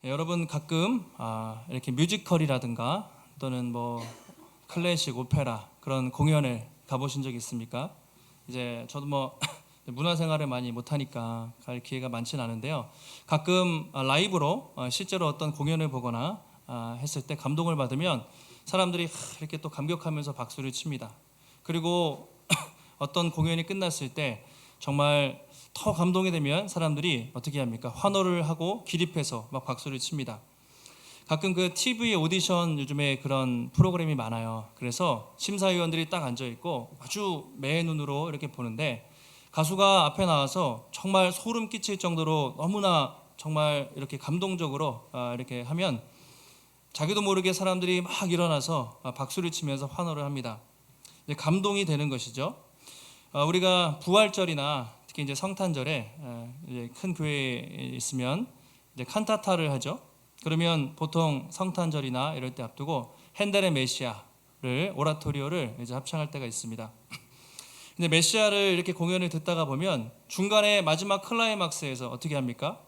여러분 가끔 이렇게 뮤지컬이라든가 또는 뭐 클래식, 오페라 그런 공연을 가보신 적 있습니까? 이제 저도 뭐 문화생활을 많이 못하니까 갈 기회가 많지는 않은데요. 가끔 라이브로 실제로 어떤 공연을 보거나 했을 때 감동을 받으면 사람들이 이렇게 또 감격하면서 박수를 칩니다. 그리고 어떤 공연이 끝났을 때 정말 더 감동이 되면 사람들이 어떻게 합니까? 환호를 하고 기립해서 막 박수를 칩니다. 가끔 그 TV 오디션 요즘에 그런 프로그램이 많아요. 그래서 심사위원들이 딱 앉아 있고 아주 매의 눈으로 이렇게 보는데 가수가 앞에 나와서 정말 소름 끼칠 정도로 너무나 정말 이렇게 감동적으로 이렇게 하면 자기도 모르게 사람들이 막 일어나서 박수를 치면서 환호를 합니다. 이제 감동이 되는 것이죠. 우리가 부활절이나 특히 이제 성탄절에 이제 큰 교회에 있으면 이제 칸타타를 하죠. 그러면 보통 성탄절이나 이럴 때 앞두고 핸델의 메시아를 오라토리오를 이제 합창할 때가 있습니다. 근데 메시아를 이렇게 공연을 듣다가 보면 중간에 마지막 클라이막스에서 어떻게 합니까?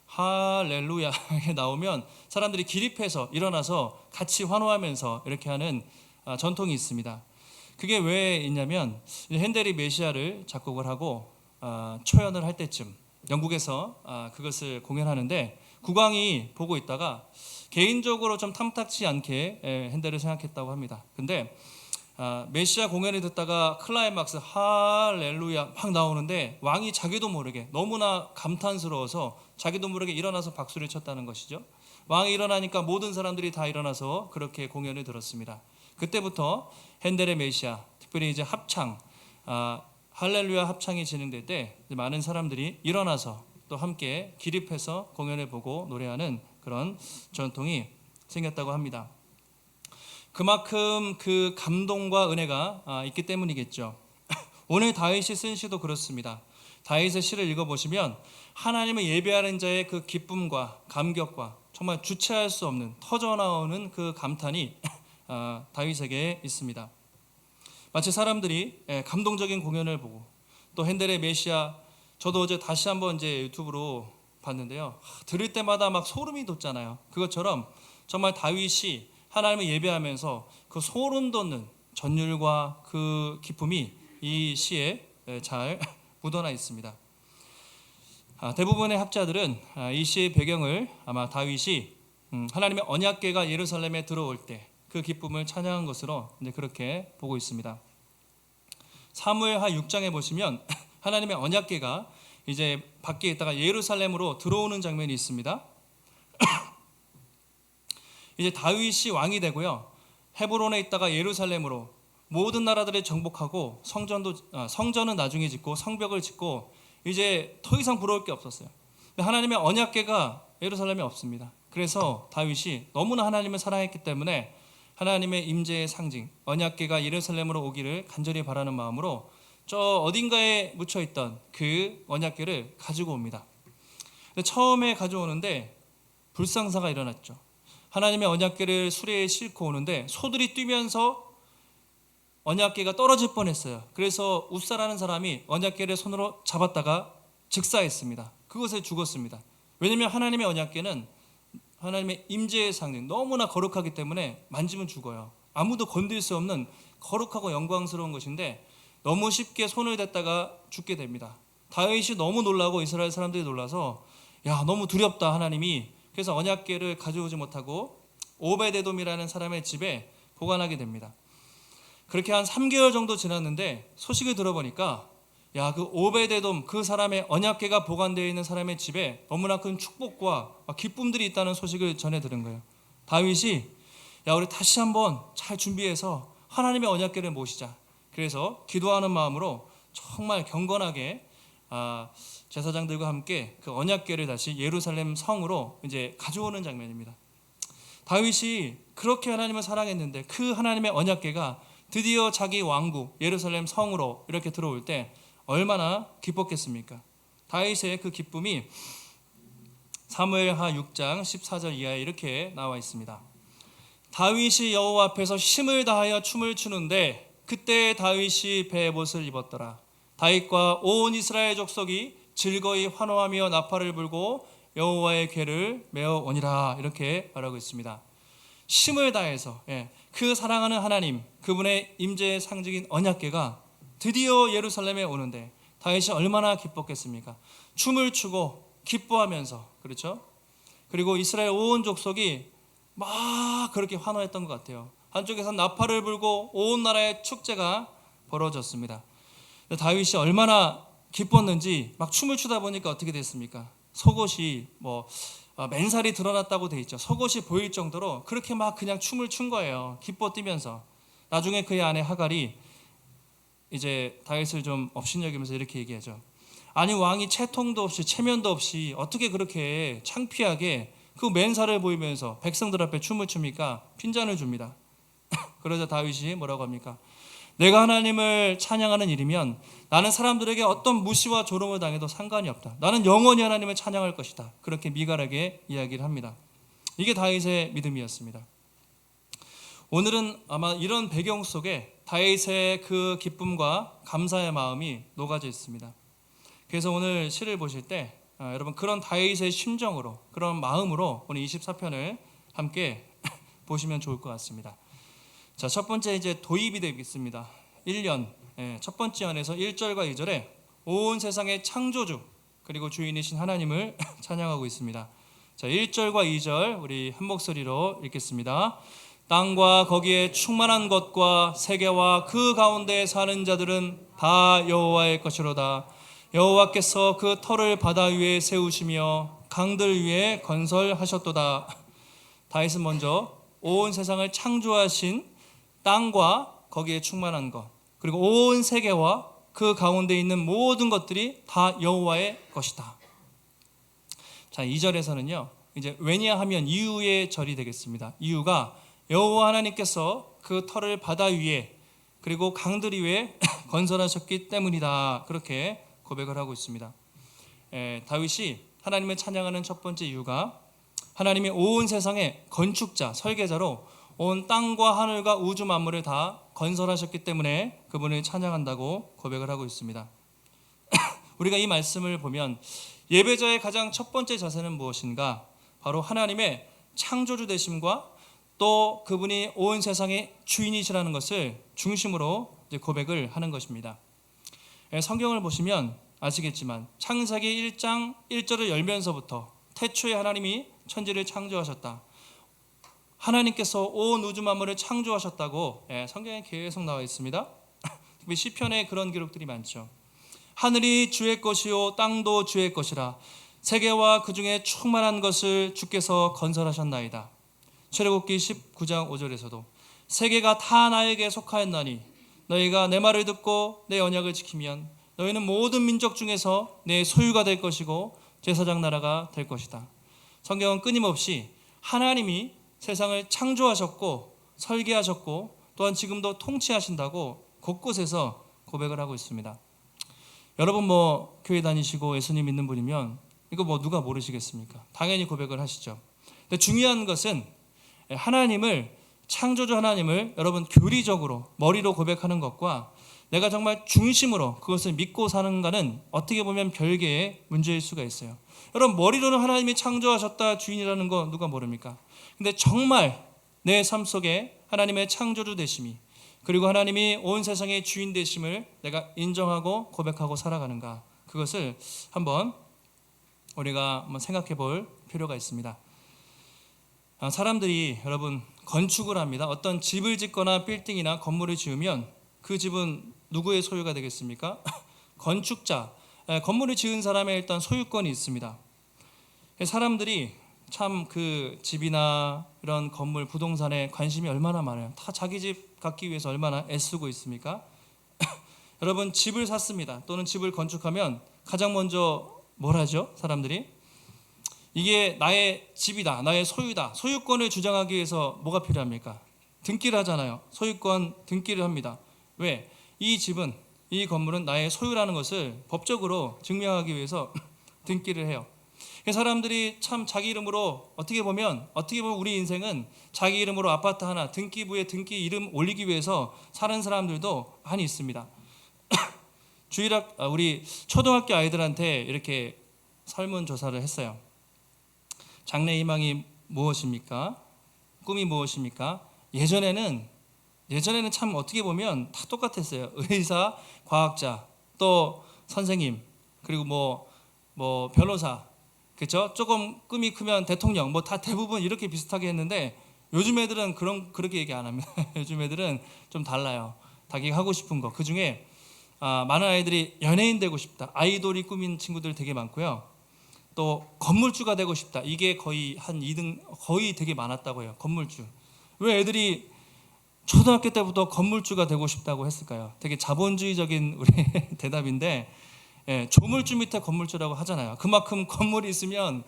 할렐루야 나오면 사람들이 기립해서 일어나서 같이 환호하면서 이렇게 하는 전통이 있습니다. 그게 왜 있냐면 핸델이 메시아를 작곡을 하고 초연을 할 때쯤 영국에서 그것을 공연하는데 국왕이 보고 있다가 개인적으로 좀 탐탁치 않게 핸델을 생각했다고 합니다. 근데 메시아 공연을 듣다가 클라이막스 할렐루야 막 나오는데 왕이 자기도 모르게 너무나 감탄스러워서 자기도 모르게 일어나서 박수를 쳤다는 것이죠. 왕이 일어나니까 모든 사람들이 다 일어나서 그렇게 공연을 들었습니다. 그때부터 핸델의 메시아, 특별히 이제 합창, 할렐루야 합창이 진행될 때 많은 사람들이 일어나서 또 함께 기립해서 공연을 보고 노래하는 그런 전통이 생겼다고 합니다. 그만큼 그 감동과 은혜가 있기 때문이겠죠. 오늘 다윗이 쓴 시도 그렇습니다. 다윗의 시를 읽어보시면 하나님을 예배하는 자의 그 기쁨과 감격과 정말 주체할 수 없는 터져나오는 그 감탄이 다윗에게 있습니다. 마치 사람들이 감동적인 공연을 보고 또 핸델의 메시아, 저도 어제 다시 한번 이제 유튜브로 봤는데요. 들을 때마다 막 소름이 돋잖아요. 그것처럼 정말 다윗이 하나님을 예배하면서 그 소름 돋는 전율과 그 기쁨이 이 시에 잘 묻어나 있습니다. 대부분의 학자들은 이 시의 배경을 아마 다윗이 하나님의 언약궤가 예루살렘에 들어올 때 그 기쁨을 찬양한 것으로 이제 그렇게 보고 있습니다. 사무엘하 6장에 보시면 하나님의 언약궤가 이제 밖에 있다가 예루살렘으로 들어오는 장면이 있습니다. 이제 다윗이 왕이 되고요. 헤브론에 있다가 예루살렘으로 모든 나라들을 정복하고 성전은 나중에 짓고 성벽을 짓고 이제 더 이상 부러울 게 없었어요. 근데 하나님의 언약궤가 예루살렘에 없습니다. 그래서 다윗이 너무나 하나님을 사랑했기 때문에 하나님의 임재의 상징 언약궤가 예루살렘으로 오기를 간절히 바라는 마음으로 저 어딘가에 묻혀있던 그 언약궤를 가지고 옵니다. 근데 처음에 가져오는데 불상사가 일어났죠. 하나님의 언약궤를 수레에 싣고 오는데 소들이 뛰면서 언약궤가 떨어질 뻔했어요. 그래서 웃사라는 사람이 언약궤를 손으로 잡았다가 즉사했습니다. 그것에 죽었습니다. 왜냐하면 하나님의 언약궤는 하나님의 임재의 상징, 너무나 거룩하기 때문에 만지면 죽어요. 아무도 건들 수 없는 거룩하고 영광스러운 것인데 너무 쉽게 손을 댔다가 죽게 됩니다. 다윗이 너무 놀라고 이스라엘 사람들이 놀라서 야, 너무 두렵다 하나님이. 그래서 언약궤를 가져오지 못하고 오베데돔이라는 사람의 집에 보관하게 됩니다. 그렇게 한 3개월 정도 지났는데 소식을 들어보니까 야, 그 오베데돔 그 사람의 언약궤가 보관되어 있는 사람의 집에 너무나 큰 축복과 기쁨들이 있다는 소식을 전해 들은 거예요. 다윗이 야, 우리 다시 한번 잘 준비해서 하나님의 언약궤를 모시자. 그래서 기도하는 마음으로 정말 경건하게 제사장들과 함께 그 언약궤를 다시 예루살렘 성으로 이제 가져오는 장면입니다. 다윗이 그렇게 하나님을 사랑했는데 그 하나님의 언약궤가 드디어 자기 왕국 예루살렘 성으로 이렇게 들어올 때 얼마나 기뻤겠습니까? 다윗의 그 기쁨이 사무엘하 6장 14절 이하에 이렇게 나와 있습니다. 다윗이 여호와 앞에서 힘을 다하여 춤을 추는데 그때 다윗이 베옷을 입었더라. 다윗과 온 이스라엘 족속이 즐거이 환호하며 나팔을 불고 여호와의 궤를 메어 오니라 이렇게 말하고 있습니다. 힘을 다해서 그 사랑하는 하나님, 그분의 임재의 상징인 언약궤가 드디어 예루살렘에 오는데 다윗이 얼마나 기뻤겠습니까? 춤을 추고 기뻐하면서, 그렇죠? 그리고 이스라엘 온 족속이 막 그렇게 환호했던 것 같아요. 한쪽에서 나팔을 불고 온 나라의 축제가 벌어졌습니다. 다윗이 얼마나 기뻤는지 막 춤을 추다 보니까 어떻게 됐습니까? 속옷이 맨살이 드러났다고 돼 있죠. 속옷이 보일 정도로 그렇게 막 그냥 춤을 춘 거예요. 기뻐 뛰면서. 나중에 그의 아내 하갈이 이제 다윗을 좀 업신여기면서 이렇게 얘기하죠. 아니, 왕이 채통도 없이 체면도 없이 어떻게 그렇게 창피하게 그 맨살을 보이면서 백성들 앞에 춤을 춥니까? 핀잔을 줍니다. 그러자 다윗이 뭐라고 합니까? 내가 하나님을 찬양하는 일이면 나는 사람들에게 어떤 무시와 조롱을 당해도 상관이 없다. 나는 영원히 하나님을 찬양할 것이다. 그렇게 미갈하게 이야기를 합니다. 이게 다윗의 믿음이었습니다. 오늘은 아마 이런 배경 속에 다윗의 그 기쁨과 감사의 마음이 녹아져 있습니다. 그래서 오늘 시를 보실 때 여러분 그런 다윗의 심정으로, 그런 마음으로 오늘 24편을 함께 보시면 좋을 것 같습니다. 자, 첫 번째 이제 도입이 되겠습니다. 1년 첫 번째 연에서 1절과 2절에 온 세상의 창조주 그리고 주인이신 하나님을 찬양하고 있습니다. 자, 1절과 2절 우리 한 목소리로 읽겠습니다. 땅과 거기에 충만한 것과 세계와 그 가운데 사는 자들은 다 여호와의 것이로다. 여호와께서 그 터를 바다 위에 세우시며 강들 위에 건설하셨도다. 다윗은 먼저 온 세상을 창조하신 땅과 거기에 충만한 것, 그리고 온 세계와 그 가운데 있는 모든 것들이 다 여호와의 것이다. 자, 2절에서는요 이제 왜냐하면 이유의 절이 되겠습니다. 이유가 여호와 하나님께서 그 터를 바다 위에 그리고 강들 위에 건설하셨기 때문이다. 그렇게 고백을 하고 있습니다. 다윗이 하나님을 찬양하는 첫 번째 이유가 하나님이 온 세상의 건축자, 설계자로 온 땅과 하늘과 우주 만물을 다 건설하셨기 때문에 그분을 찬양한다고 고백을 하고 있습니다. 우리가 이 말씀을 보면 예배자의 가장 첫 번째 자세는 무엇인가? 바로 하나님의 창조주 되심과 또 그분이 온 세상의 주인이시라는 것을 중심으로 이제 고백을 하는 것입니다. 성경을 보시면 아시겠지만 창세기 1장 1절을 열면서부터 태초에 하나님이 천지를 창조하셨다. 하나님께서 온 우주 만물을 창조하셨다고 성경에 계속 나와 있습니다. 특히 시편에 그런 기록들이 많죠. 하늘이 주의 것이요 땅도 주의 것이라. 세계와 그 중에 충만한 것을 주께서 건설하셨나이다. 출애굽기 19장 5절에서도 세계가 다 나에게 속하였나니 너희가 내 말을 듣고 내 언약을 지키면 너희는 모든 민족 중에서 내 소유가 될 것이고 제사장 나라가 될 것이다. 성경은 끊임없이 하나님이 세상을 창조하셨고 설계하셨고 또한 지금도 통치하신다고 곳곳에서 고백을 하고 있습니다. 여러분 교회 다니시고 예수님 믿는 분이면 이거 누가 모르시겠습니까? 당연히 고백을 하시죠. 근데 중요한 것은 하나님을, 창조주 하나님을 여러분 교리적으로 머리로 고백하는 것과 내가 정말 중심으로 그것을 믿고 사는가는 어떻게 보면 별개의 문제일 수가 있어요. 여러분 머리로는 하나님이 창조하셨다 주인이라는 거 누가 모릅니까? 근데 정말 내 삶 속에 하나님의 창조주 되심이 그리고 하나님이 온 세상의 주인 되심을 내가 인정하고 고백하고 살아가는가, 그것을 한번 우리가 한번 생각해 볼 필요가 있습니다. 사람들이 여러분 건축을 합니다. 어떤 집을 짓거나 빌딩이나 건물을 지으면 그 집은 누구의 소유가 되겠습니까? 건축자, 건물을 지은 사람의 일단 소유권이 있습니다. 사람들이 참 그 집이나 이런 건물, 부동산에 관심이 얼마나 많아요. 다 자기 집 갖기 위해서 얼마나 애쓰고 있습니까? 여러분 집을 샀습니다. 또는 집을 건축하면 가장 먼저 뭘 하죠? 사람들이 이게 나의 집이다, 나의 소유다. 소유권을 주장하기 위해서 뭐가 필요합니까? 등기를 하잖아요. 소유권 등기를 합니다. 왜? 이 집은, 이 건물은 나의 소유라는 것을 법적으로 증명하기 위해서 등기를 해요. 사람들이 참 자기 이름으로 어떻게 보면 우리 인생은 자기 이름으로 아파트 하나 등기부에 등기 이름 올리기 위해서 사는 사람들도 많이 있습니다. 우리 초등학교 아이들한테 이렇게 설문조사를 했어요. 장래 희망이 무엇입니까? 꿈이 무엇입니까? 예전에는 참 어떻게 보면 다 똑같았어요. 의사, 과학자, 또 선생님, 그리고 뭐 변호사, 그렇죠? 조금 꿈이 크면 대통령, 뭐 다 대부분 이렇게 비슷하게 했는데 요즘 애들은 그렇게 얘기 안 합니다. 요즘 애들은 좀 달라요. 자기가 하고 싶은 거. 그 중에 많은 아이들이 연예인 되고 싶다. 아이돌이 꿈인 친구들 되게 많고요. 또 건물주가 되고 싶다. 이게 거의 한 2등, 거의 되게 많았다고 해요. 건물주. 왜 애들이 초등학교 때부터 건물주가 되고 싶다고 했을까요? 되게 자본주의적인 우리 대답인데, 조물주 밑에 건물주라고 하잖아요. 그만큼 건물이 있으면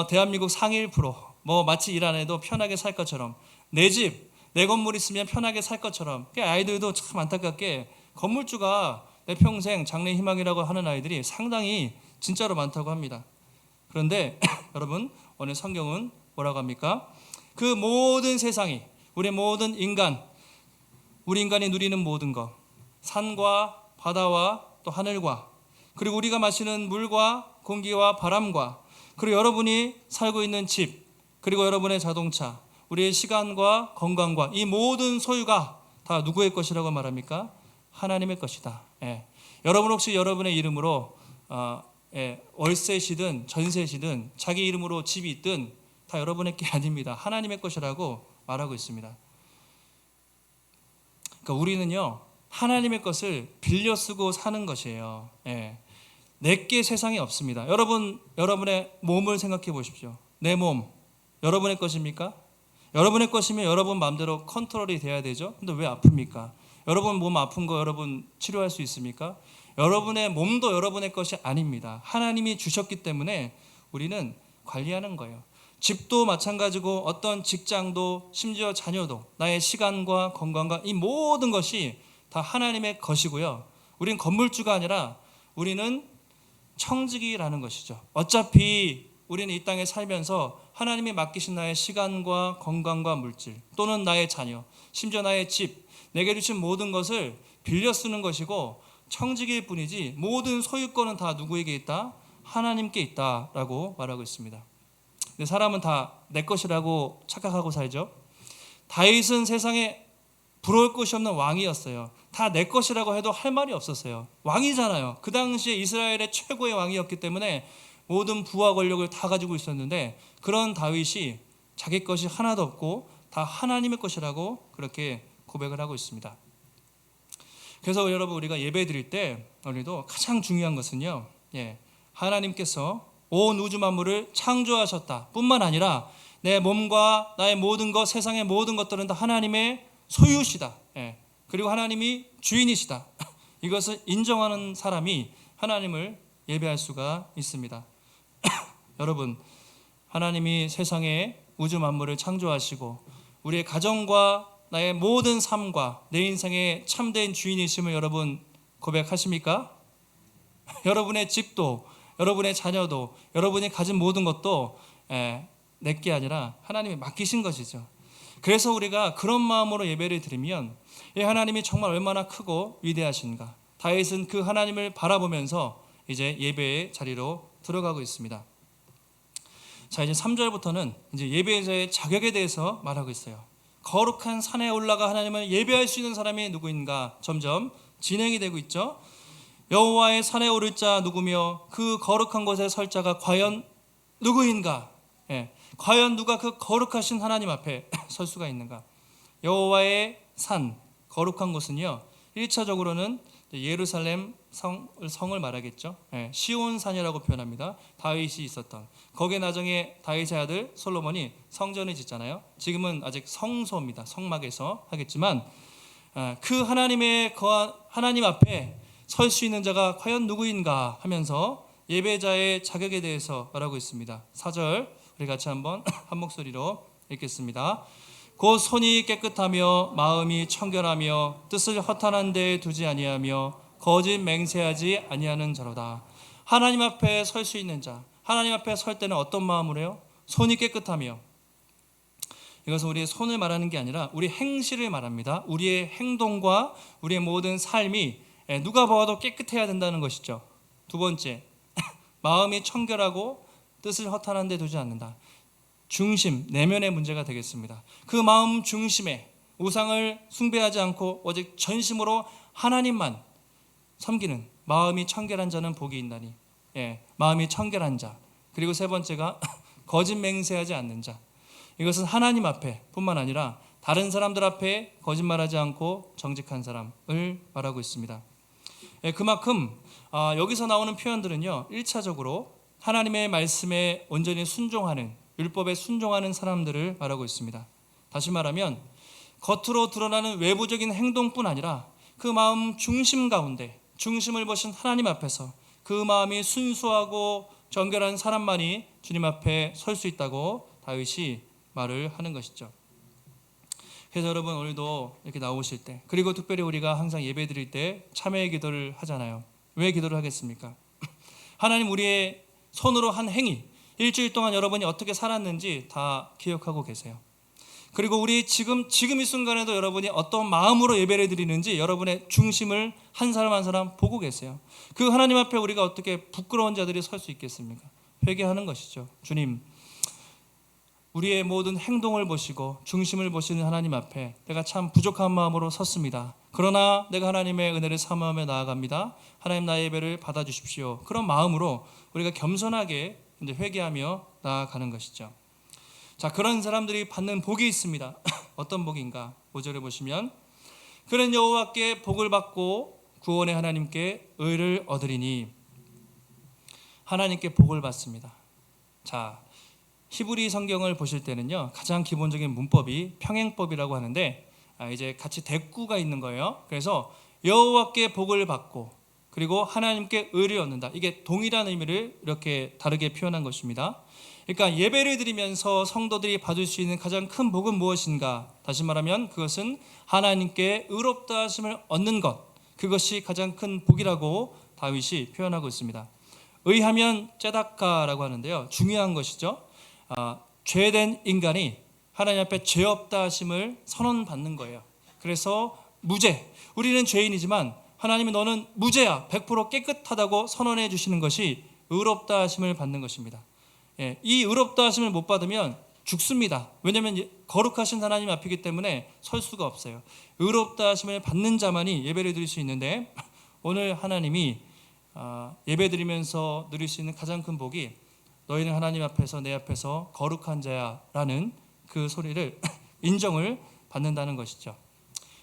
대한민국 상위 1%, 뭐 마치 일 안 해도 편하게 살 것처럼, 내 집, 내 건물 있으면 편하게 살 것처럼. 아이들도 참 안타깝게 건물주가 내 평생 장래 희망이라고 하는 아이들이 상당히 진짜로 많다고 합니다. 그런데 여러분, 오늘 성경은 뭐라고 합니까? 그 모든 세상이, 우리 모든 인간, 우리 인간이 누리는 모든 것, 산과 바다와 또 하늘과, 그리고 우리가 마시는 물과 공기와 바람과, 그리고 여러분이 살고 있는 집, 그리고 여러분의 자동차, 우리의 시간과 건강과, 이 모든 소유가 다 누구의 것이라고 말합니까? 하나님의 것이다. 여러분 혹시 여러분의 이름으로 월세시든 전세시든 자기 이름으로 집이 있든 다 여러분의 게 아닙니다. 하나님의 것이라고 말하고 있습니다. 그러니까 우리는요, 하나님의 것을 빌려 쓰고 사는 것이에요. 내게 세상에 없습니다. 여러분의 몸을 생각해 보십시오. 내 몸, 여러분의 것입니까? 여러분의 것이면 여러분 마음대로 컨트롤이 돼야 되죠. 근데 왜 아픕니까? 여러분 몸 아픈 거 여러분 치료할 수 있습니까? 여러분의 몸도 여러분의 것이 아닙니다. 하나님이 주셨기 때문에 우리는 관리하는 거예요. 집도 마찬가지고, 어떤 직장도, 심지어 자녀도, 나의 시간과 건강과 이 모든 것이 다 하나님의 것이고요. 우리는 건물주가 아니라 우리는 청지기라는 것이죠. 어차피 우리는 이 땅에 살면서 하나님이 맡기신 나의 시간과 건강과 물질, 또는 나의 자녀, 심지어 나의 집, 내게 주신 모든 것을 빌려 쓰는 것이고 청지기일 뿐이지, 모든 소유권은 다 누구에게 있다? 하나님께 있다라고 말하고 있습니다. 근데 사람은 다 내 것이라고 착각하고 살죠. 다윗은 세상에 부러울 것이 없는 왕이었어요. 다 내 것이라고 해도 할 말이 없었어요. 왕이잖아요. 그 당시에 이스라엘의 최고의 왕이었기 때문에 모든 부와 권력을 다 가지고 있었는데, 그런 다윗이 자기 것이 하나도 없고 다 하나님의 것이라고 그렇게 고백을 하고 있습니다. 그래서 여러분, 우리가 예배 드릴 때 우리도 가장 중요한 것은요, 하나님께서 온 우주 만물을 창조하셨다 뿐만 아니라 내 몸과 나의 모든 것, 세상의 모든 것들은 다 하나님의 소유시다. 그리고 하나님이 주인이시다. 이것을 인정하는 사람이 하나님을 예배할 수가 있습니다. 여러분, 하나님이 세상에 우주 만물을 창조하시고 우리의 가정과 나의 모든 삶과 내 인생의 참된 주인이심을 여러분 고백하십니까? 여러분의 집도, 여러분의 자녀도, 여러분이 가진 모든 것도 내게 아니라 하나님이 맡기신 것이죠. 그래서 우리가 그런 마음으로 예배를 드리면 이 하나님이 정말 얼마나 크고 위대하신가. 다윗은 그 하나님을 바라보면서 이제 예배의 자리로 들어가고 있습니다. 자, 이제 3절부터는 이제 예배자의 자격에 대해서 말하고 있어요. 거룩한 산에 올라가 하나님을 예배할 수 있는 사람이 누구인가 점점 진행이 되고 있죠. 여호와의 산에 오를 자 누구며 그 거룩한 곳에 설 자가 과연 누구인가? 과연 누가 그 거룩하신 하나님 앞에 설 수가 있는가? 여호와의 산, 거룩한 곳은요, 1차적으로는 예루살렘 성을 말하겠죠. 시온산이라고 표현합니다. 다윗이 있었던, 거기에 나중에 다윗의 아들 솔로몬이 성전을 짓잖아요. 지금은 아직 성소입니다. 성막에서 하겠지만, 그 하나님 앞에 설 수 있는 자가 과연 누구인가 하면서 예배자의 자격에 대해서 말하고 있습니다. 4절 우리 같이 한번 한 목소리로 읽겠습니다. 곧 손이 깨끗하며 마음이 청결하며 뜻을 허탄한 데에 두지 아니하며 거짓 맹세하지 아니하는 자로다. 하나님 앞에 설 수 있는 자, 하나님 앞에 설 때는 어떤 마음으로 해요? 손이 깨끗하며. 이것은 우리의 손을 말하는 게 아니라 우리 행실을 말합니다. 우리의 행동과 우리의 모든 삶이 누가 봐도 깨끗해야 된다는 것이죠. 두 번째, 마음이 청결하고 뜻을 허탄한 데 두지 않는다. 중심, 내면의 문제가 되겠습니다. 그 마음 중심에 우상을 숭배하지 않고 오직 전심으로 하나님만 섬기는 마음이 청결한 자는 복이 있나니. 마음이 청결한 자. 그리고 세 번째가 거짓 맹세하지 않는 자. 이것은 하나님 앞에 뿐만 아니라 다른 사람들 앞에 거짓말하지 않고 정직한 사람을 말하고 있습니다. 그만큼 여기서 나오는 표현들은요, 1차적으로 하나님의 말씀에 온전히 순종하는, 율법에 순종하는 사람들을 말하고 있습니다. 다시 말하면 겉으로 드러나는 외부적인 행동뿐 아니라 그 마음 중심 가운데 중심을 보신 하나님 앞에서 그 마음이 순수하고 정결한 사람만이 주님 앞에 설 수 있다고 다윗이 말을 하는 것이죠. 그래서 여러분, 오늘도 이렇게 나오실 때, 그리고 특별히 우리가 항상 예배 드릴 때 참회의 기도를 하잖아요. 왜 기도를 하겠습니까? 하나님 우리의 손으로 한 행위, 일주일 동안 여러분이 어떻게 살았는지 다 기억하고 계세요. 그리고 우리 지금 이 순간에도 여러분이 어떤 마음으로 예배를 드리는지 여러분의 중심을 한 사람 한 사람 보고 계세요. 그 하나님 앞에 우리가 어떻게 부끄러운 자들이 설 수 있겠습니까? 회개하는 것이죠. 주님, 우리의 모든 행동을 보시고 중심을 보시는 하나님 앞에 내가 참 부족한 마음으로 섰습니다. 그러나 내가 하나님의 은혜를 사모하며 나아갑니다. 하나님, 나의 예배를 받아주십시오. 그런 마음으로 우리가 겸손하게 이제 회개하며 나아가는 것이죠. 자, 그런 사람들이 받는 복이 있습니다. 어떤 복인가? 5절에 보시면 그는 여호와께 복을 받고 구원의 하나님께 의를 얻으리니. 하나님께 복을 받습니다. 자, 히브리 성경을 보실 때는요, 가장 기본적인 문법이 평행법이라고 하는데 이제 같이 대꾸가 있는 거예요. 그래서 여호와께 복을 받고 그리고 하나님께 의를 얻는다. 이게 동일한 의미를 이렇게 다르게 표현한 것입니다. 그러니까 예배를 드리면서 성도들이 받을 수 있는 가장 큰 복은 무엇인가? 다시 말하면 그것은 하나님께 의롭다 하심을 얻는 것, 그것이 가장 큰 복이라고 다윗이 표현하고 있습니다. 의하면 째다카라고 하는데요, 중요한 것이죠. 죄된 인간이 하나님 앞에 죄 없다 하심을 선언받는 거예요. 그래서 무죄, 우리는 죄인이지만 하나님이 너는 무죄야, 100% 깨끗하다고 선언해 주시는 것이 의롭다 하심을 받는 것입니다. 이 의롭다 하심을 못 받으면 죽습니다. 왜냐하면 거룩하신 하나님 앞이기 때문에 설 수가 없어요. 의롭다 하심을 받는 자만이 예배를 드릴 수 있는데, 오늘 하나님이 예배 드리면서 누릴 수 있는 가장 큰 복이 너희는 하나님 앞에서 내 앞에서 거룩한 자야 라는 그 소리를 인정을 받는다는 것이죠.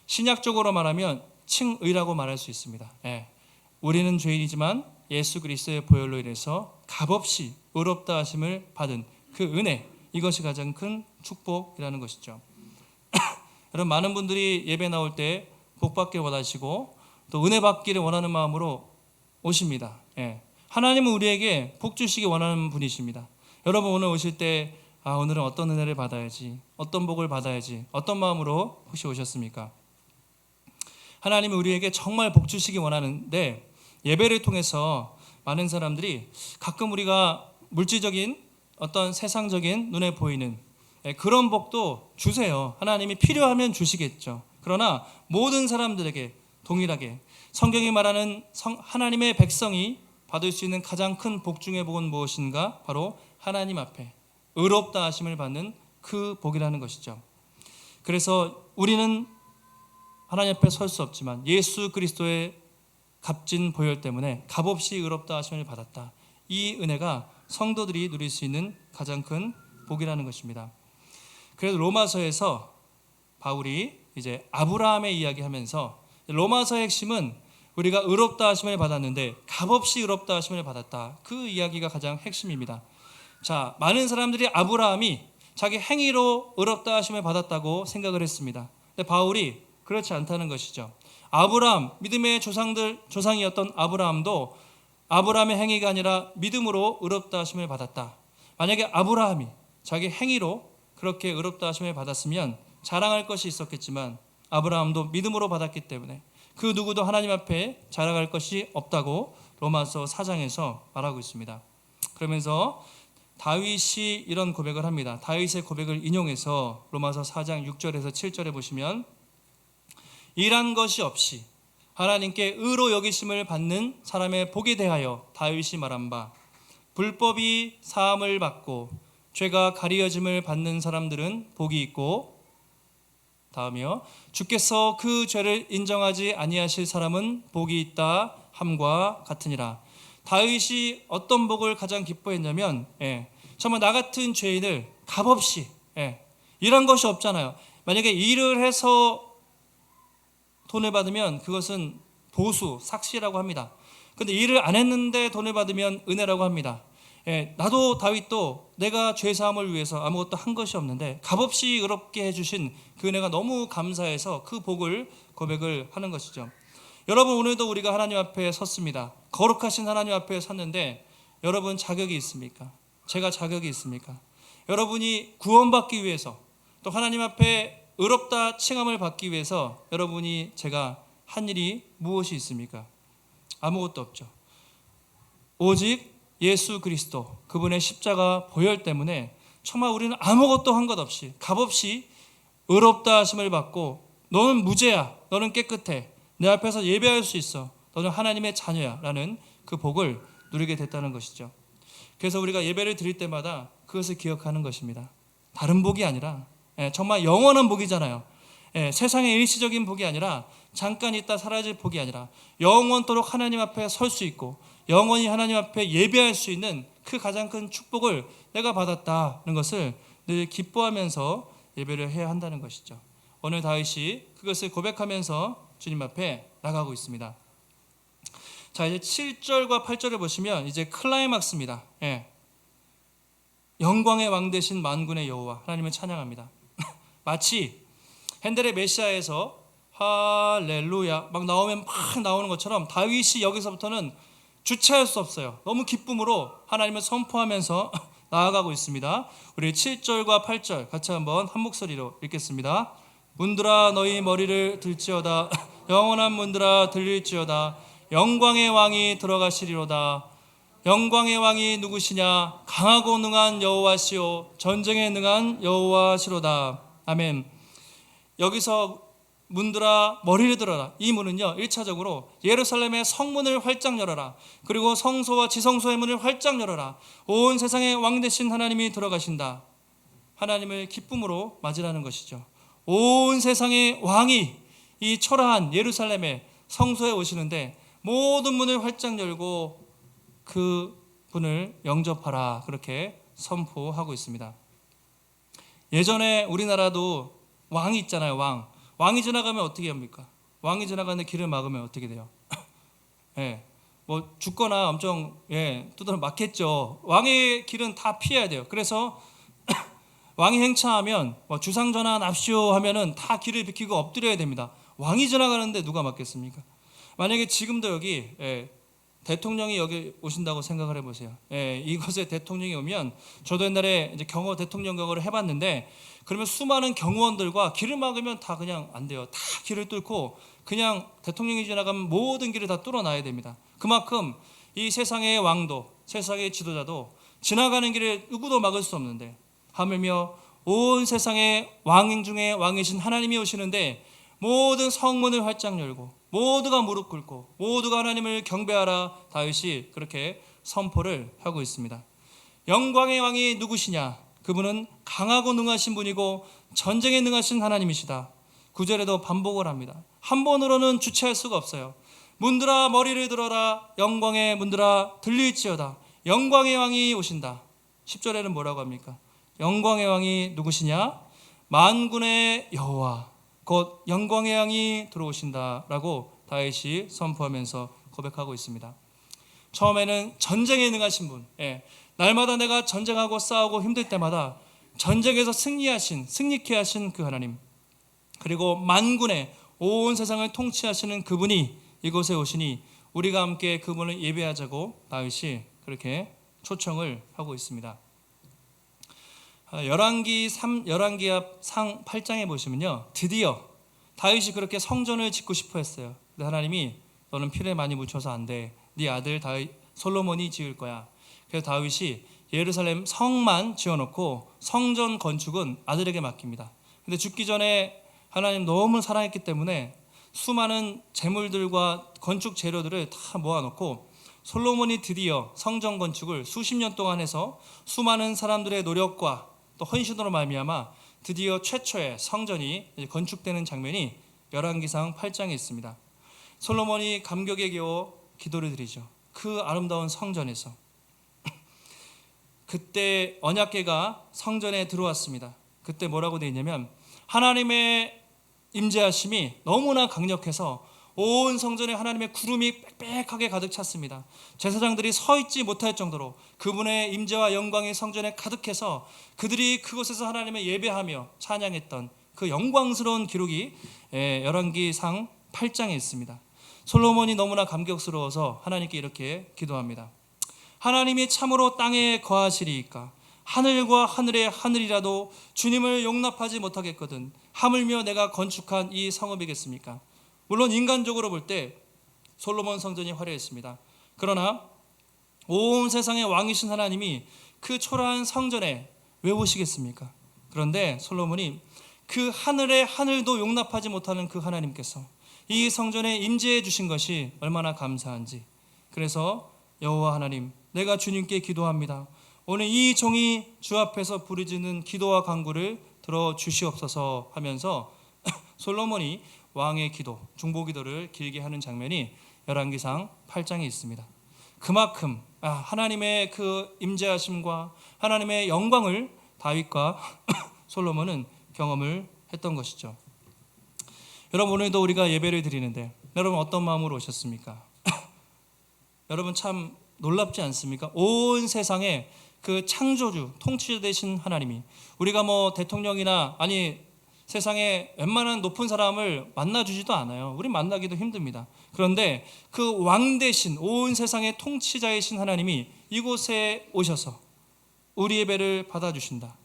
신약적으로 말하면 칭의라고 말할 수 있습니다. 우리는 죄인이지만 예수 그리스도의 보혈로 인해서 값없이 의롭다 하심을 받은 그 은혜, 이것이 가장 큰 축복이라는 것이죠. 여러분, 많은 분들이 예배 나올 때 복 받길 원하시고 또 은혜 받기를 원하는 마음으로 오십니다. 하나님은 우리에게 복 주시기 원하는 분이십니다. 여러분, 오늘 오실 때 오늘은 어떤 은혜를 받아야지, 어떤 복을 받아야지, 어떤 마음으로 혹시 오셨습니까? 하나님은 우리에게 정말 복 주시기 원하는데, 예배를 통해서 많은 사람들이 가끔 우리가 물질적인 어떤 세상적인 눈에 보이는 그런 복도 주세요. 하나님이 필요하면 주시겠죠. 그러나 모든 사람들에게 동일하게 성경이 말하는 하나님의 백성이 받을 수 있는 가장 큰 복 중의 복은 무엇인가? 바로 하나님 앞에 의롭다 하심을 받는 그 복이라는 것이죠. 그래서 우리는 하나님 앞에 설 수 없지만 예수 그리스도의 값진 보혈 때문에 값없이 의롭다 하심을 받았다. 이 은혜가 성도들이 누릴 수 있는 가장 큰 복이라는 것입니다. 그래서 로마서에서 바울이 이제 아브라함의 이야기하면서, 로마서의 핵심은 우리가 의롭다 하심을 받았는데 값없이 의롭다 하심을 받았다. 그 이야기가 가장 핵심입니다. 자, 많은 사람들이 아브라함이 자기 행위로 의롭다 하심을 받았다고 생각을 했습니다. 근데 바울이 그렇지 않다는 것이죠. 아브라함, 믿음의 조상이었던 아브라함도 아브라함의 행위가 아니라 믿음으로 의롭다 하심을 받았다. 만약에 아브라함이 자기 행위로 그렇게 의롭다 하심을 받았으면 자랑할 것이 있었겠지만, 아브라함도 믿음으로 받았기 때문에 그 누구도 하나님 앞에 자랑할 것이 없다고 로마서 4장에서 말하고 있습니다. 그러면서 다윗이 이런 고백을 합니다. 다윗의 고백을 인용해서 로마서 4장 6절에서 7절에 보시면, 일한 것이 없이 하나님께 의로 여기심을 받는 사람의 복에 대하여 다윗이 말한 바, 불법이 사함을 받고 죄가 가리어짐을 받는 사람들은 복이 있고, 다음이요, 주께서 그 죄를 인정하지 아니하실 사람은 복이 있다 함과 같으니라. 다윗이 어떤 복을 가장 기뻐했냐면, 정말 나 같은 죄인을 값없이, 일한 것이 없잖아요. 만약에 일을 해서 돈을 받으면 그것은 보수, 삭시라고 합니다. 근데 일을 안 했는데 돈을 받으면 은혜라고 합니다. 나도 다윗도 내가 죄사함을 위해서 아무것도 한 것이 없는데 값없이 의롭게 해주신 그 은혜가 너무 감사해서 그 복을 고백을 하는 것이죠. 여러분, 오늘도 우리가 하나님 앞에 섰습니다. 거룩하신 하나님 앞에 섰는데 여러분 자격이 있습니까? 제가 자격이 있습니까? 여러분이 구원받기 위해서, 또 하나님 앞에 의롭다 칭함을 받기 위해서 여러분이 제가 한 일이 무엇이 있습니까? 아무것도 없죠. 오직 예수 그리스도, 그분의 십자가 보혈 때문에 정말 우리는 아무것도 한 것 없이 값없이 의롭다 하심을 받고, 너는 무죄야, 너는 깨끗해, 내 앞에서 예배할 수 있어, 너는 하나님의 자녀야 라는 그 복을 누리게 됐다는 것이죠. 그래서 우리가 예배를 드릴 때마다 그것을 기억하는 것입니다. 다른 복이 아니라, 정말 영원한 복이잖아요. 세상의 일시적인 복이 아니라, 잠깐 있다 사라질 복이 아니라 영원토록 하나님 앞에 설 수 있고 영원히 하나님 앞에 예배할 수 있는 그 가장 큰 축복을 내가 받았다는 것을 늘 기뻐하면서 예배를 해야 한다는 것이죠. 오늘 다윗이 그것을 고백하면서 주님 앞에 나가고 있습니다. 자, 이제 7절과 8절을 보시면 이제 클라이막스입니다. 영광의 왕 되신 만군의 여호와 하나님을 찬양합니다. 마치 핸델의 메시아에서 할렐루야 막 나오면 막 나오는 것처럼 다윗이 여기서부터는 주체할 수 없어요. 너무 기쁨으로 하나님을 선포하면서 나아가고 있습니다. 우리 7절과 8절 같이 한번 한 목소리로 읽겠습니다. 문들아 너희 머리를 들지어다. 영원한 문들아 들릴지어다. 영광의 왕이 들어가시리로다. 영광의 왕이 누구시냐? 강하고 능한 여호와시오, 전쟁에 능한 여호와시로다. 아멘. 여기서 문들아 머리를 들어라, 이 문은요 1차적으로 예루살렘의 성문을 활짝 열어라, 그리고 성소와 지성소의 문을 활짝 열어라, 온 세상의 왕 되신 하나님이 들어가신다, 하나님을 기쁨으로 맞으라는 것이죠. 온 세상의 왕이 이 초라한 예루살렘의 성소에 오시는데 모든 문을 활짝 열고 그 분을 영접하라, 그렇게 선포하고 있습니다. 예전에 우리나라도 왕이 있잖아요. 왕이 지나가면 어떻게 합니까? 왕이 지나가는데 길을 막으면 어떻게 돼요? 뭐 죽거나 엄청 두드러 맞겠죠. 왕의 길은 다 피해야 돼요. 그래서 왕이 행차하면 주상전하 납시오 하면은 다 길을 비키고 엎드려야 됩니다. 왕이 지나가는데 누가 막겠습니까? 만약에 지금도 여기 대통령이 여기 오신다고 생각을 해보세요. 이곳에 대통령이 오면, 저도 옛날에 이제 경호 대통령 경호를 해봤는데, 그러면 수많은 경호원들과 길을 막으면 다 그냥 안 돼요. 다 길을 뚫고 그냥 대통령이 지나가면 모든 길을 다 뚫어놔야 됩니다. 그만큼 이 세상의 왕도, 세상의 지도자도 지나가는 길을 누구도 막을 수 없는데, 하물며 온 세상의 왕 중에 왕이신 하나님이 오시는데 모든 성문을 활짝 열고 모두가 무릎 꿇고 모두가 하나님을 경배하라, 다윗이 그렇게 선포를 하고 있습니다. 영광의 왕이 누구시냐? 그분은 강하고 능하신 분이고 전쟁에 능하신 하나님이시다. 9절에도 반복을 합니다. 한 번으로는 주체할 수가 없어요. 문들아 머리를 들어라. 영광의 문들아 들릴지어다. 영광의 왕이 오신다. 10절에는 뭐라고 합니까? 영광의 왕이 누구시냐? 만군의 여호와, 곧 영광의 왕이 들어오신다라고 다윗이 선포하면서 고백하고 있습니다. 처음에는 전쟁에 능하신 분, 날마다 내가 전쟁하고 싸우고 힘들 때마다 전쟁에서 승리케 하신 그 하나님, 그리고 만군의 온 세상을 통치하시는 그분이 이곳에 오시니 우리가 함께 그분을 예배하자고 다윗이 그렇게 초청을 하고 있습니다. 열왕기하 상 8장에 보시면요, 드디어 다윗이 그렇게 성전을 짓고 싶어 했어요. 근데 하나님이 너는 피를 많이 묻혀서 안 돼. 네 아들 다윗 솔로몬이 지을 거야. 그래서 다윗이 예루살렘 성만 지어놓고 성전 건축은 아들에게 맡깁니다. 근데 죽기 전에 하나님 너무 사랑했기 때문에 수많은 재물들과 건축 재료들을 다 모아놓고 솔로몬이 드디어 성전 건축을 수십 년 동안 해서 수많은 사람들의 노력과 또 헌신으로 말미암아 드디어 최초의 성전이 건축되는 장면이 열왕기상 8장에 있습니다. 솔로몬이 감격에 겨워 기도를 드리죠. 그 아름다운 성전에서 그때 언약궤가 성전에 들어왔습니다. 그때 뭐라고 되어 있냐면 하나님의 임재하심이 너무나 강력해서 온 성전에 하나님의 구름이 빽빽하게 가득 찼습니다. 제사장들이 서 있지 못할 정도로 그분의 임재와 영광이 성전에 가득해서 그들이 그곳에서 하나님을 예배하며 찬양했던 그 영광스러운 기록이 열왕기상 8장에 있습니다. 솔로몬이 너무나 감격스러워서 하나님께 이렇게 기도합니다. 하나님이 참으로 땅에 거하시리이까 하늘과 하늘의 하늘이라도 주님을 용납하지 못하겠거든 하물며 내가 건축한 이 성읍이겠습니까? 물론 인간적으로 볼 때 솔로몬 성전이 화려했습니다. 그러나 온 세상의 왕이신 하나님이 그 초라한 성전에 왜 오시겠습니까? 그런데 솔로몬이 그 하늘의 하늘도 용납하지 못하는 그 하나님께서 이 성전에 임재해 주신 것이 얼마나 감사한지, 그래서 여호와 하나님, 내가 주님께 기도합니다. 오늘 이 종이 주 앞에서 부르짖는 기도와 간구를 들어주시옵소서 하면서 솔로몬이 왕의 기도, 중보기도를 길게 하는 장면이 열왕기상 8장에 있습니다. 그만큼 하나님의 그 임재하심과 하나님의 영광을 다윗과 솔로몬은 경험을 했던 것이죠. 여러분, 오늘도 우리가 예배를 드리는데 여러분 어떤 마음으로 오셨습니까? 여러분 참 놀랍지 않습니까? 온 세상에 그 창조주, 통치자 되신 하나님이 우리가 뭐 대통령이나 세상에 웬만한 높은 사람을 만나주지도 않아요. 우리 만나기도 힘듭니다. 그런데 그 왕 대신 온 세상의 통치자이신 하나님이 이곳에 오셔서 우리 예배를 받아주신다.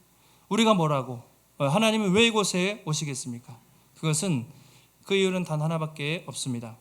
우리가 뭐라고? 하나님은 왜 이곳에 오시겠습니까? 그것은 그 이유는 단 하나밖에 없습니다.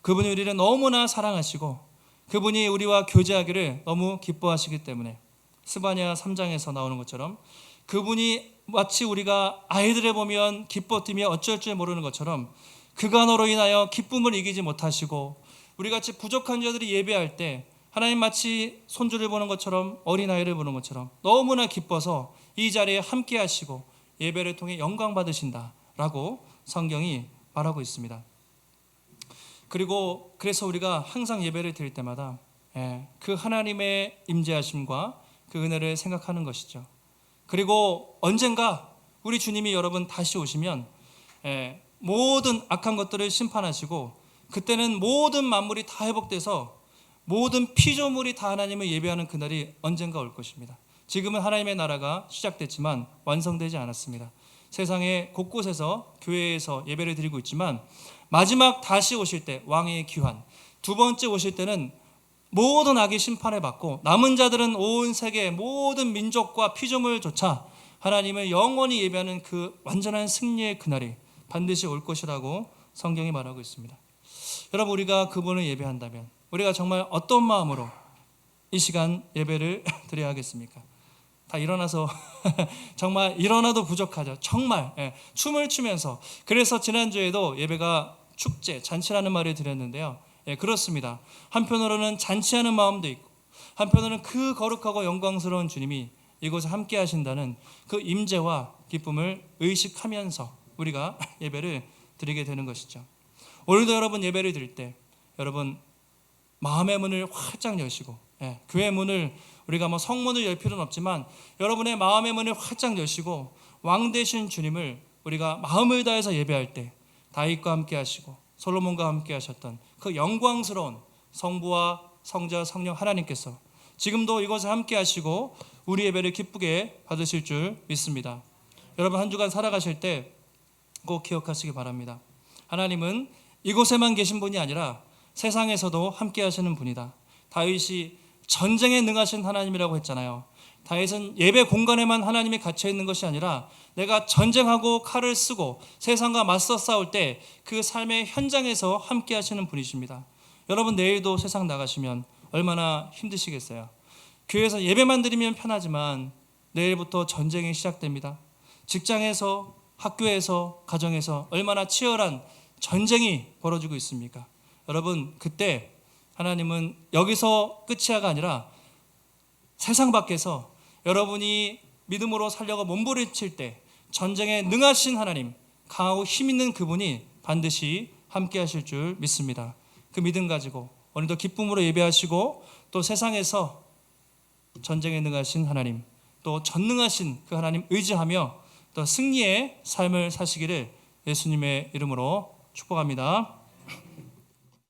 그분이 우리를 너무나 사랑하시고 그분이 우리와 교제하기를 너무 기뻐하시기 때문에 스바냐 3장에서 나오는 것처럼 그분이 마치 우리가 아이들을 보면 기뻐 뛰며 어쩔 줄 모르는 것처럼 그가 너로 인하여 기쁨을 이기지 못하시고 우리같이 부족한 자들이 예배할 때 하나님 마치 손주를 보는 것처럼 어린아이를 보는 것처럼 너무나 기뻐서 이 자리에 함께 하시고 예배를 통해 영광 받으신다라고 성경이 말하고 있습니다. 그리고 그래서 우리가 항상 예배를 드릴 때마다 그 하나님의 임재하심과 그 은혜를 생각하는 것이죠. 그리고 언젠가 우리 주님이 여러분 다시 오시면 모든 악한 것들을 심판하시고 그때는 모든 만물이 다 회복돼서 모든 피조물이 다 하나님을 예배하는 그날이 언젠가 올 것입니다. 지금은 하나님의 나라가 시작됐지만 완성되지 않았습니다. 세상의 곳곳에서 교회에서 예배를 드리고 있지만 마지막 다시 오실 때 왕의 귀환, 두 번째 오실 때는 모든 악이 심판을 받고 남은 자들은 온 세계 모든 민족과 피조물조차 하나님을 영원히 예배하는 그 완전한 승리의 그날이 반드시 올 것이라고 성경이 말하고 있습니다. 여러분, 우리가 그분을 예배한다면 우리가 정말 어떤 마음으로 이 시간 예배를 드려야 하겠습니까? 다 일어나서 정말 일어나도 부족하죠. 정말 춤을 추면서. 그래서 지난주에도 예배가 축제, 잔치라는 말을 드렸는데요. 그렇습니다. 한편으로는 잔치하는 마음도 있고 한편으로는 그 거룩하고 영광스러운 주님이 이곳에 함께 하신다는 그 임재와 기쁨을 의식하면서 우리가 예배를 드리게 되는 것이죠. 오늘도 여러분 예배를 드릴 때 여러분 마음의 문을 활짝 여시고 교회 문을 우리가 뭐 성문을 열 필요는 없지만 여러분의 마음의 문을 활짝 여시고 왕 되신 주님을 우리가 마음을 다해서 예배할 때 다윗과 함께 하시고 솔로몬과 함께 하셨던 그 영광스러운 성부와 성자 성령 하나님께서 지금도 이곳에 함께 하시고 우리 예배를 기쁘게 받으실 줄 믿습니다. 여러분 한 주간 살아가실 때 꼭 기억하시기 바랍니다. 하나님은 이곳에만 계신 분이 아니라 세상에서도 함께 하시는 분이다. 다윗이 전쟁에 능하신 하나님이라고 했잖아요. 다윗은 예배 공간에만 하나님이 갇혀 있는 것이 아니라 내가 전쟁하고 칼을 쓰고 세상과 맞서 싸울 때 그 삶의 현장에서 함께 하시는 분이십니다. 여러분 내일도 세상 나가시면 얼마나 힘드시겠어요. 교회에서 예배만 드리면 편하지만 내일부터 전쟁이 시작됩니다. 직장에서, 학교에서, 가정에서 얼마나 치열한 전쟁이 벌어지고 있습니까? 여러분 그때 하나님은 여기서 끝이야가 아니라 세상 밖에서 여러분이 믿음으로 살려고 몸부림칠 때 전쟁에 능하신 하나님, 강하고 힘 있는 그분이 반드시 함께 하실 줄 믿습니다. 그 믿음 가지고 오늘도 기쁨으로 예배하시고 또 세상에서 전쟁에 능하신 하나님, 또 전능하신 그 하나님 의지하며 또 승리의 삶을 사시기를 예수님의 이름으로 축복합니다.